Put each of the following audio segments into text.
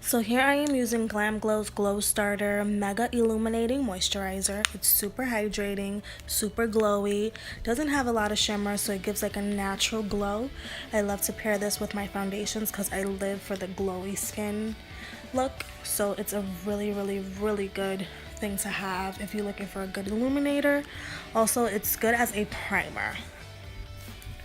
So here I am using Glam Glow's Glow Starter Mega Illuminating Moisturizer. It's super hydrating, super glowy, doesn't have a lot of shimmer, so it gives like a natural glow. I love to pair this with my foundations because I live for the glowy skin look. So it's a really good thing to have if you're looking for a good illuminator. Also, it's good as a primer.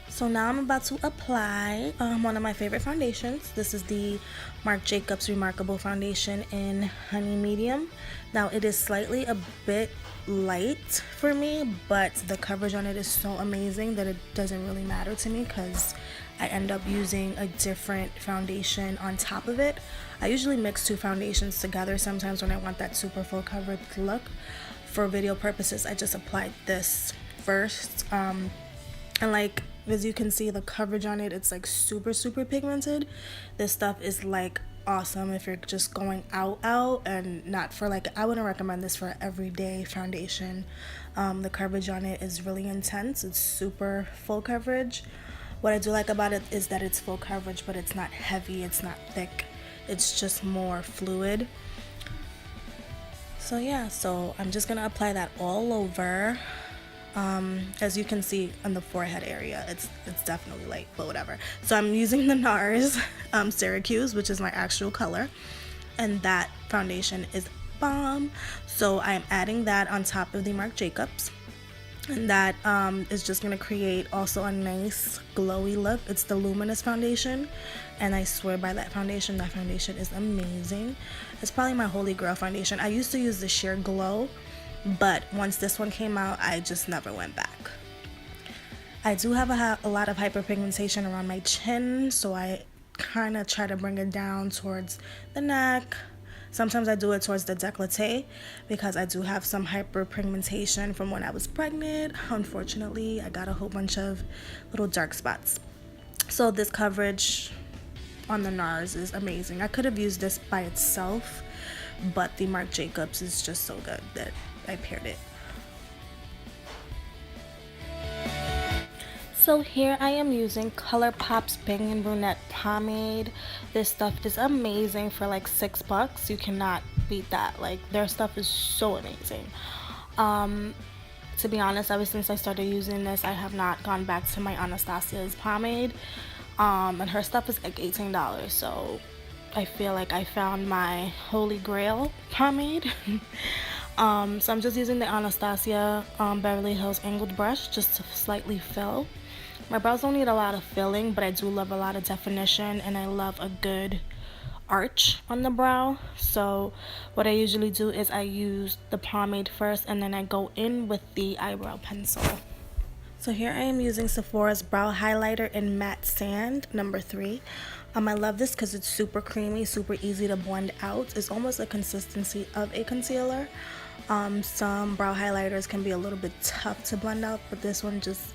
So now I'm about to apply one of my favorite foundations. This is the Marc Jacobs Remarkable Foundation in Honey Medium. Now it is slightly a bit light for me, but the coverage on it is so amazing that it doesn't really matter to me because I end up using a different foundation on top of it. I usually mix two foundations together sometimes when I want that super full coverage look. For video purposes, I just applied this first. And like, as you can see, the coverage on it, it's like super pigmented. This stuff is like awesome if you're just going out and not for like, I wouldn't recommend this for everyday foundation. The coverage on it is really intense. It's super full coverage. What I do like about it is that it's full coverage, but it's not heavy, it's not thick, it's just more fluid. So yeah, so I'm just gonna apply that all over. As you can see on the forehead area, it's definitely light, but whatever. So I'm using the NARS Syracuse, which is my actual color, and that foundation is bomb. So I'm adding that on top of the Marc Jacobs, and that is just gonna create also a nice glowy look. It's the Luminous foundation, and I swear by that foundation. That foundation is amazing. It's probably my holy grail foundation. I used to use the Sheer Glow, but once this one came out, I just never went back. I do have a lot of hyperpigmentation around my chin, so I kind of try to bring it down towards the neck. Sometimes I do it towards the décolleté because I do have some hyperpigmentation from when I was pregnant. Unfortunately, I got a whole bunch of little dark spots. So this coverage on the NARS is amazing. I could have used this by itself, but the Marc Jacobs is just so good that I paired it. So here I am using Colourpop's Bangin' Brunette Pomade. This stuff is amazing for like $6. You cannot beat that. Like, their stuff is so amazing. To be honest, ever since I started using this, I have not gone back to my Anastasia's pomade. And her stuff is like $18, so I feel like I found my holy grail pomade. So I'm just using the Anastasia Beverly Hills angled brush just to slightly fill. My brows don't need a lot of filling, but I do love a lot of definition, and I love a good arch on the brow. So what I usually do is I use the pomade first, and then I go in with the eyebrow pencil. So here I am using Sephora's brow highlighter in Matte Sand number 3. I love this because it's super creamy, super easy to blend out. It's almost a consistency of a concealer. Some brow highlighters can be a little bit tough to blend out, but this one just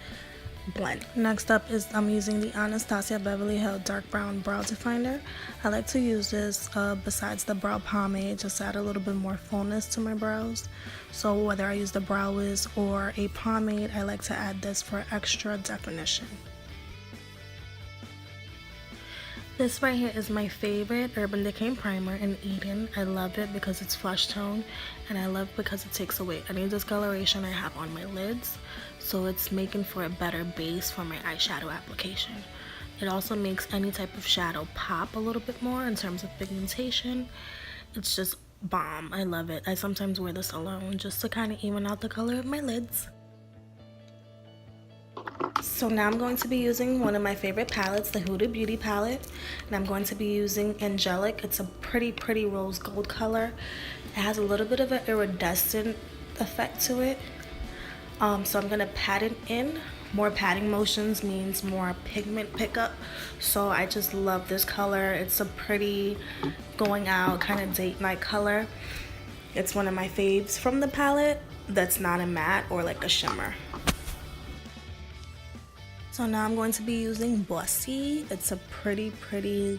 blend. Next up is I'm using the Anastasia Beverly Hills Dark Brown Brow Definer. I like to use this besides the brow pomade, just to add a little bit more fullness to my brows. So whether I use the Brow Wiz or a pomade, I like to add this for extra definition. This right here is my favorite Urban Decay primer in Eden. I love it because it's flush tone, and I love it because it takes away any discoloration I have on my lids. So it's making for a better base for my eyeshadow application. It also makes any type of shadow pop a little bit more in terms of pigmentation. It's just bomb. I love it. I sometimes wear this alone just to kind of even out the color of my lids. So now I'm going to be using one of my favorite palettes, the Huda Beauty palette, and I'm going to be using Angelic. It's a pretty rose gold color. It has a little bit of an iridescent effect to it. So I'm gonna pat it in. More patting motions means more pigment pickup. So I just love this color. It's a pretty going out kind of date night color. It's one of my faves from the palette that's not a matte or like a shimmer. So now I'm going to be using Bossy. It's a pretty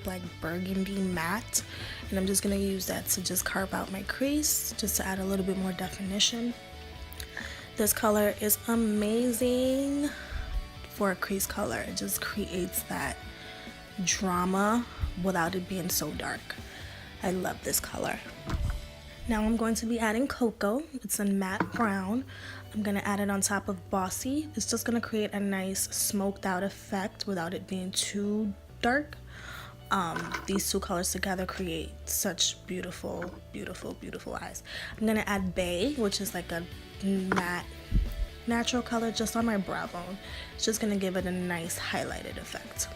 like burgundy matte, and I'm just gonna use that to just carve out my crease, just to add a little bit more definition. This color is amazing for a crease color. It just creates that drama without it being so dark. I love this color. Now I'm going to be adding cocoa. It's a matte brown. I'm going to add it on top of Bossy. It's just going to create a nice smoked out effect without it being too dark. These two colors together create such beautiful, beautiful, beautiful eyes. I'm going to add Bay, which is like a matte natural color just on my brow bone. It's just going to give it a nice highlighted effect.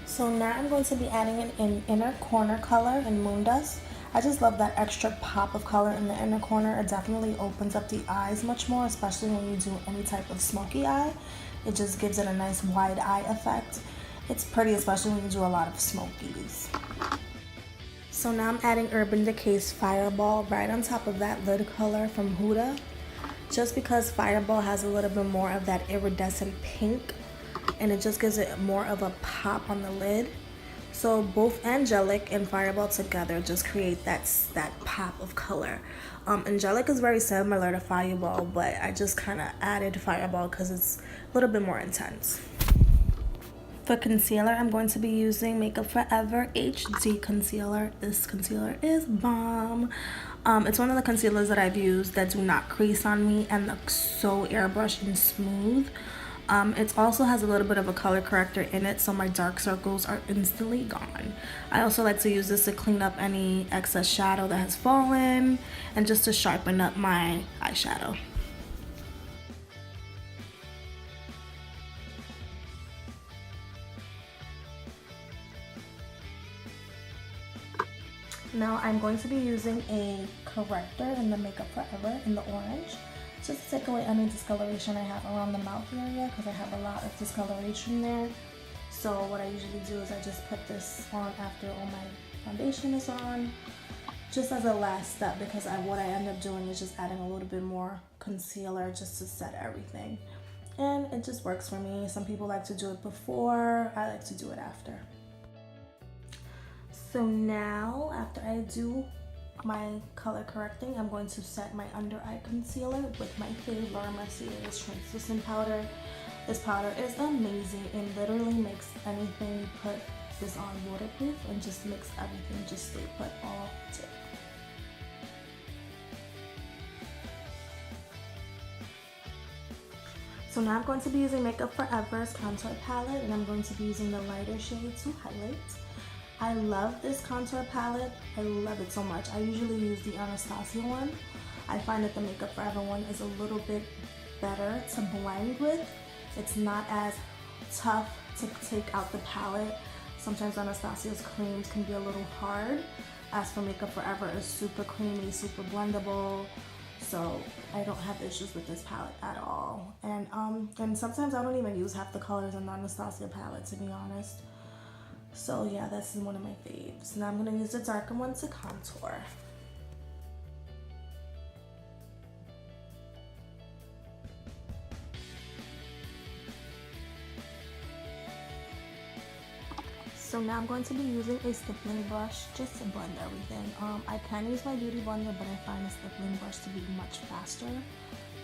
So now I'm going to be adding an inner corner color in Moon Dust. I just love that extra pop of color in the inner corner. It definitely opens up the eyes much more, especially when you do any type of smoky eye. It just gives it a nice wide eye effect. It's pretty, especially when you do a lot of smokies. So now I'm adding Urban Decay's Fireball right on top of that lid color from Huda. Just because Fireball has a little bit more of that iridescent pink, and it just gives it more of a pop on the lid. So both Angelic and Fireball together just create that pop of color. Angelic is very similar to Fireball, but I just kind of added Fireball because it's a little bit more intense. For concealer, I'm going to be using Makeup Forever HD Concealer. This concealer is bomb. It's one of the concealers that I've used that do not crease on me and look so airbrushed and smooth. It also has a little bit of a color corrector in it, so my dark circles are instantly gone. I also like to use this to clean up any excess shadow that has fallen and just to sharpen up my eyeshadow. Now I'm going to be using a corrector in the Makeup Forever in the orange, just to take away any discoloration I have around the mouth area, because I have a lot of discoloration there. So what I usually do is I just put this on after all my foundation is on, just as a last step, because what I end up doing is just adding a little bit more concealer just to set everything. And it just works for me. Some people like to do it before, I like to do it after. So now, after I do my color correcting, I'm going to set my under eye concealer with my favorite Mercier's translucent powder. This powder is amazing. It literally makes anything you put this on waterproof and just makes everything just stay put all day. So now I'm going to be using Makeup Forever's contour palette, and I'm going to be using the lighter shade to highlight. I love this contour palette. I love it so much. I usually use the Anastasia one. I find that the Makeup Forever one is a little bit better to blend with. It's not as tough to take out the palette. Sometimes Anastasia's creams can be a little hard. As for Makeup Forever, it's super creamy, super blendable. So I don't have issues with this palette at all. And sometimes I don't even use half the colors in the Anastasia palette, to be honest. So yeah, this is one of my faves. Now I'm going to use the darker one to contour. So now I'm going to be using a stippling brush just to blend everything. I can use my beauty blender, but I find a stippling brush to be much faster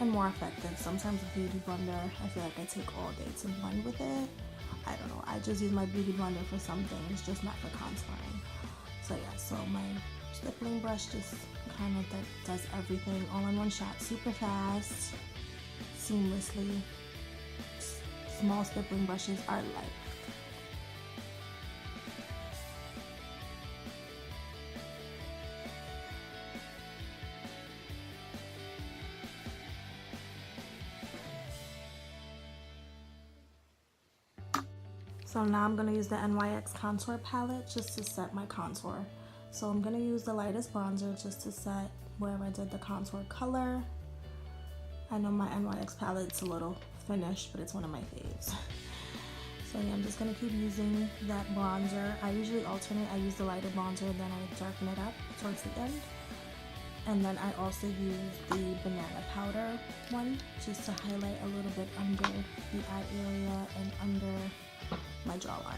and more effective. Sometimes a beauty blender, I feel like I take all day to blend with it. I don't know, I just use my beauty blender for some things, just not for contouring. So yeah, so my stippling brush just kind of does everything all in one shot, super fast, seamlessly. Small stippling brushes are life. So now I'm going to use the NYX contour palette just to set my contour. So I'm going to use the lightest bronzer just to set where I did the contour color. I know my NYX palette's a little finished, but it's one of my faves. So yeah, I'm just going to keep using that bronzer. I usually alternate. I use the lighter bronzer, then I darken it up towards the end. And then I also use the banana powder one just to highlight a little bit under the eye area and under my jawline.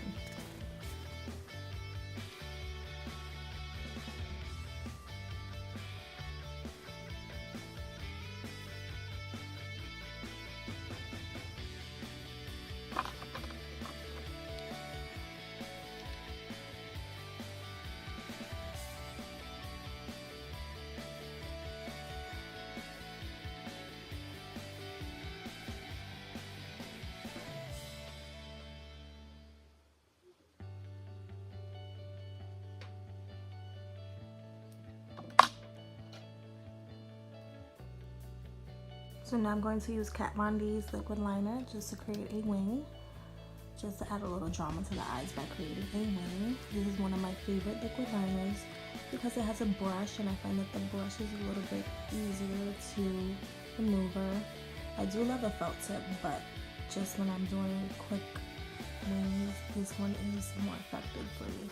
So now I'm going to use Kat Von D's liquid liner just to create a wing. Just to add a little drama to the eyes by creating a wing. This is one of my favorite liquid liners because it has a brush, and I find that the brush is a little bit easier to maneuver. I do love a felt tip, but just when I'm doing quick wings, this one is more effective for me.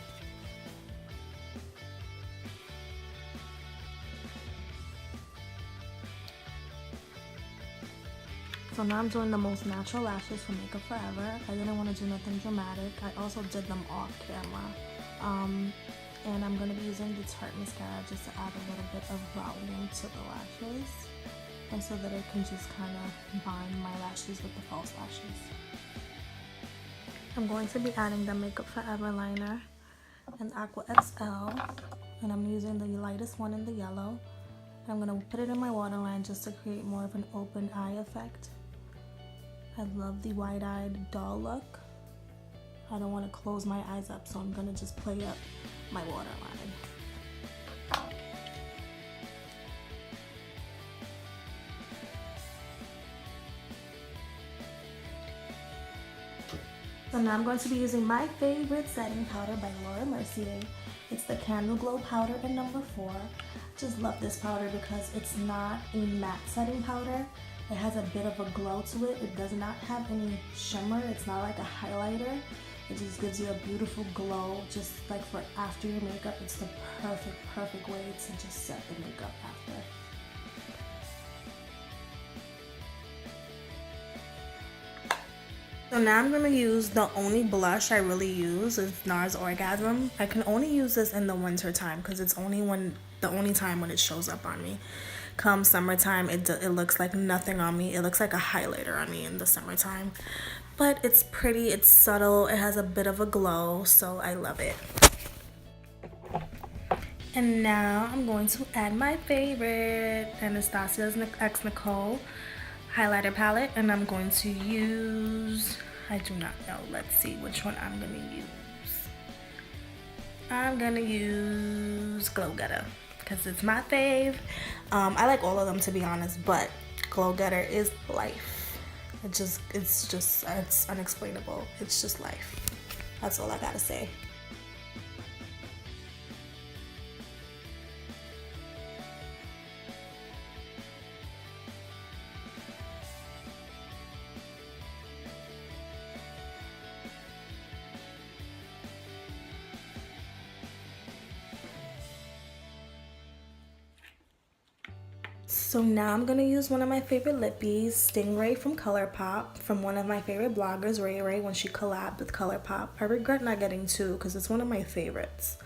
So now I'm doing the most natural lashes from Makeup Forever. I didn't want to do nothing dramatic. I also did them off camera. And I'm going to be using the Tarte mascara just to add a little bit of volume to the lashes, and so that it can just kind of bind my lashes with the false lashes. I'm going to be adding the Makeup Forever liner in Aqua XL, and I'm using the lightest one in the yellow. I'm going to put it in my waterline just to create more of an open eye effect. I love the wide-eyed doll look. I don't want to close my eyes up, so I'm going to just play up my waterline. So now I'm going to be using my favorite setting powder by Laura Mercier. It's the Candle Glow powder in number 4. I just love this powder because it's not a matte setting powder. It has a bit of a glow to it. It does not have any shimmer. It's not like a highlighter. It just gives you a beautiful glow, just like for after your makeup. It's the perfect way to just set the makeup after. So now I'm going to use the only blush I really use is NARS Orgasm. I can only use this in the winter time because it's the only time when it shows up on me. Come summertime, it looks like nothing on me. It looks like a highlighter on me in the summertime. But it's pretty, it's subtle, it has a bit of a glow, so I love it. And now I'm going to add my favorite Anastasia's X Nicole highlighter palette, and I'm going to use, I do not know, let's see which one I'm going to use. I'm going to use Glow Getter because it's my fave. I like all of them, to be honest, but Glow Getter is life. It's unexplainable. It's just life. That's all I gotta say. So now I'm gonna use one of my favorite lippies, Stingray from Colourpop, from one of my favorite bloggers, Ray, when she collabed with Colourpop. I regret not getting 2 because it's one of my favorites.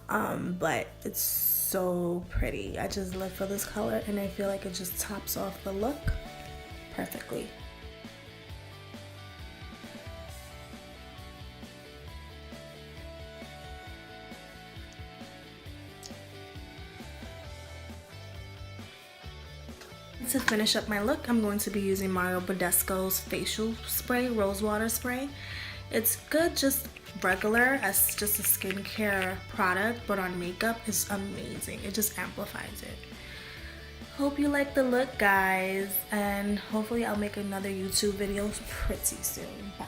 But it's so pretty. I just live for this color, and I feel like it just tops off the look perfectly. To finish up my look, I'm going to be using Mario Badescu's facial spray, rose water spray. It's good, just regular, as just a skincare product, but on makeup it's amazing. It just amplifies it. Hope you like the look, guys, and hopefully I'll make another YouTube video pretty soon. Bye.